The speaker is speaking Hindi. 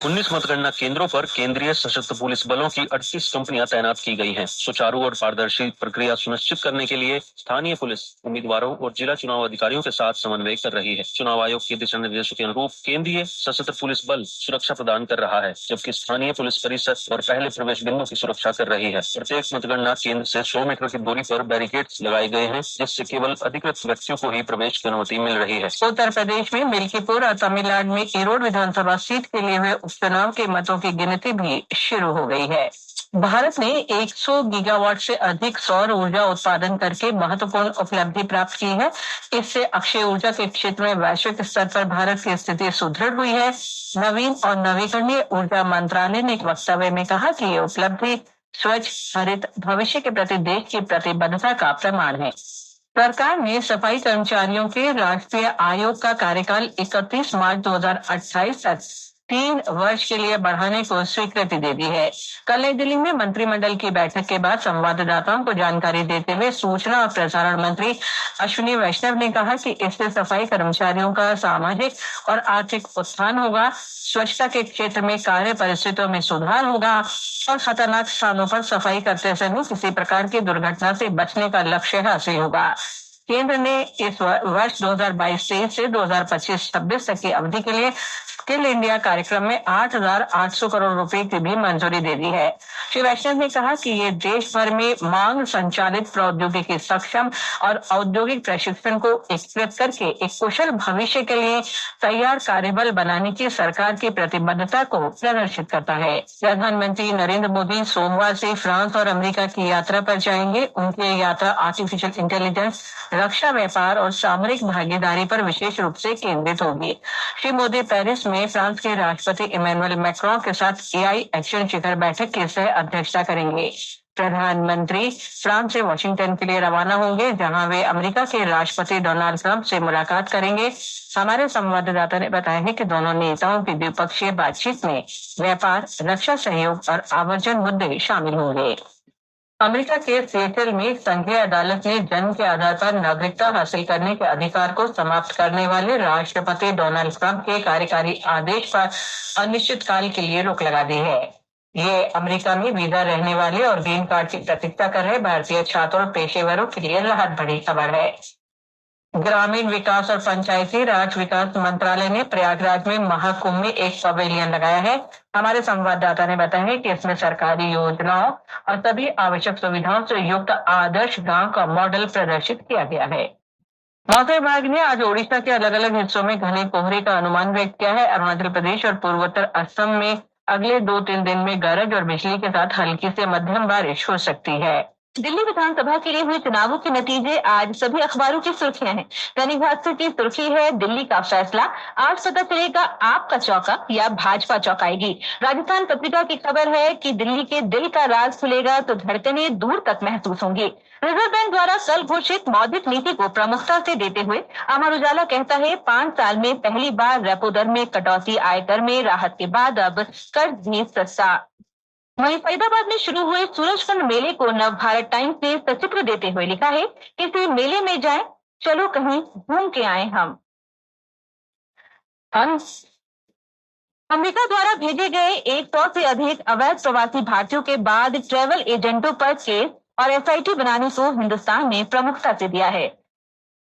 19 मतगणना केंद्रों पर केंद्रीय सशस्त्र पुलिस बलों की 38 कंपनियां तैनात की गई हैं। सुचारू और पारदर्शी प्रक्रिया सुनिश्चित करने के लिए स्थानीय पुलिस उम्मीदवारों और जिला चुनाव अधिकारियों के साथ समन्वय कर रही है। चुनाव आयोग के दिशा निर्देशों के अनुरूप केंद्रीय सशस्त्र पुलिस बल सुरक्षा प्रदान कर रहा है, जबकि स्थानीय पुलिस परिसर और पहले प्रवेश बिंदु की सुरक्षा कर रही है। प्रत्येक मतगणना केंद्र से 100 मीटर की दूरी पर बैरिकेड्स लगाए गए हैं, जिससे केवल अधिकृत व्यक्तियों को ही प्रवेश की अनुमति मिल रही है। उत्तर प्रदेश में मिल्कीपुर और तमिलनाडु में ईरोड विधानसभा सीट के लिए हुए उपचुनाव के मतों की गिनती भी शुरू हो गई है। भारत ने 100 गीगावाट से अधिक सौर ऊर्जा उत्पादन करके महत्वपूर्ण उपलब्धि प्राप्त की है। इससे अक्षय ऊर्जा के क्षेत्र में वैश्विक स्तर पर भारत की स्थिति सुदृढ़ हुई है। नवीन और नवीकरणीय ऊर्जा मंत्रालय ने एक वक्तव्य में कहा कि ये उपलब्धि स्वच्छ हरित भविष्य के प्रति देश की प्रतिबद्धता का प्रमाण है। सरकार ने सफाई कर्मचारियों के राष्ट्रीय आयोग का कार्यकाल 31 मार्च 2028 तक 3 वर्ष के लिए बढ़ाने को स्वीकृति दे दी है। कल नई दिल्ली में मंत्रिमंडल की बैठक के बाद संवाददाताओं को जानकारी देते हुए सूचना और प्रसारण मंत्री अश्विनी वैष्णव ने कहा कि इससे सफाई कर्मचारियों का सामाजिक और आर्थिक उत्थान होगा, स्वच्छता के क्षेत्र में कार्य परिस्थितियों में सुधार होगा और खतरनाक स्थानों पर सफाई करते समय किसी प्रकार की दुर्घटना से बचने का लक्ष्य हासिल होगा। केंद्र ने इस वर्ष 2022-23 से 2025-26 तक की अवधि के लिए स्किल इंडिया कार्यक्रम में 8,800 करोड़ रुपए की भी मंजूरी दे दी है। श्री वैष्णव ने कहा कि ये देश भर में मांग संचालित प्रौद्योगिकी सक्षम और औद्योगिक प्रशिक्षण को एकीकृत करके एक कुशल भविष्य के लिए तैयार कार्यबल बनाने की सरकार की प्रतिबद्धता को प्रदर्शित करता है। प्रधानमंत्री नरेंद्र मोदी सोमवार से फ्रांस और अमेरिका की यात्रा पर जाएंगे। उनकी यात्रा आर्टिफिशियल इंटेलिजेंस, रक्षा, व्यापार और सामरिक भागीदारी पर विशेष रूप से केंद्रित होगी। श्री मोदी पेरिस में फ्रांस के राष्ट्रपति इमैनुअल मैक्रों के साथ एआई एक्शन शिखर बैठक की सह अध्यक्षता करेंगे। प्रधानमंत्री फ्रांस से वाशिंगटन के लिए रवाना होंगे, जहां वे अमेरिका के राष्ट्रपति डोनाल्ड ट्रंप से मुलाकात करेंगे। हमारे संवाददाता ने बताया है कि दोनों नेताओं की द्विपक्षीय बातचीत में व्यापार, रक्षा सहयोग और आवर्जन मुद्दे शामिल होंगे। अमेरिका के सिएटल में संघीय अदालत ने जन्म के आधार पर नागरिकता हासिल करने के अधिकार को समाप्त करने वाले राष्ट्रपति डोनाल्ड ट्रंप के कार्यकारी आदेश पर अनिश्चितकाल के लिए रोक लगा दी है। ये अमेरिका में वीजा रहने वाले और ग्रीन कार्ड की प्रतीक्षा कर रहे भारतीय छात्रों और पेशेवरों के लिए राहत भरी खबर है। ग्रामीण विकास और पंचायती राज विकास मंत्रालय ने प्रयागराज में महाकुंभ में एक पवेलियन लगाया है। हमारे संवाददाता ने बताया है कि इसमें सरकारी योजनाओं और सभी आवश्यक सुविधाओं से युक्त आदर्श गांव का मॉडल प्रदर्शित किया गया है। मौसम विभाग ने आज ओडिशा के अलग अलग हिस्सों में घने कोहरे का अनुमान व्यक्त किया है। अरुणाचल प्रदेश और पूर्वोत्तर असम में अगले 2-3 दिन में गरज और बिजली के साथ हल्की से मध्यम बारिश हो सकती है। दिल्ली विधानसभा के लिए हुए चुनावों के नतीजे आज सभी अखबारों की सुर्खियां हैं। दैनिक भास्कर की सुर्खी है, दिल्ली का फैसला, आज पता चलेगा आपका चौका या भाजपा चौकाएगी। राजस्थान पत्रिका की खबर है कि दिल्ली के दिल का राज खुलेगा तो धड़कनें दूर तक महसूस होंगी। रिजर्व बैंक द्वारा कल घोषित मौद्रिक नीति को प्रमुखता से देते हुए अमर उजाला कहता है, 5 साल में पहली बार रेपो दर में कटौती, आयकर में राहत के बाद अब कर्ज भी सस्ता। वहीं फरीदाबाद में शुरू हुए सूरजकुंड मेले को नव भारत टाइम्स ने सचित्र देते हुए लिखा है, किसी मेले में जाएं, चलो कहीं घूम के आए हम। अमेरिका द्वारा भेजे गए 100 से अधिक अवैध प्रवासी भारतीयों के बाद ट्रैवल एजेंटों पर केस और एसआईटी बनाने को हिंदुस्तान ने प्रमुखता से दिया है।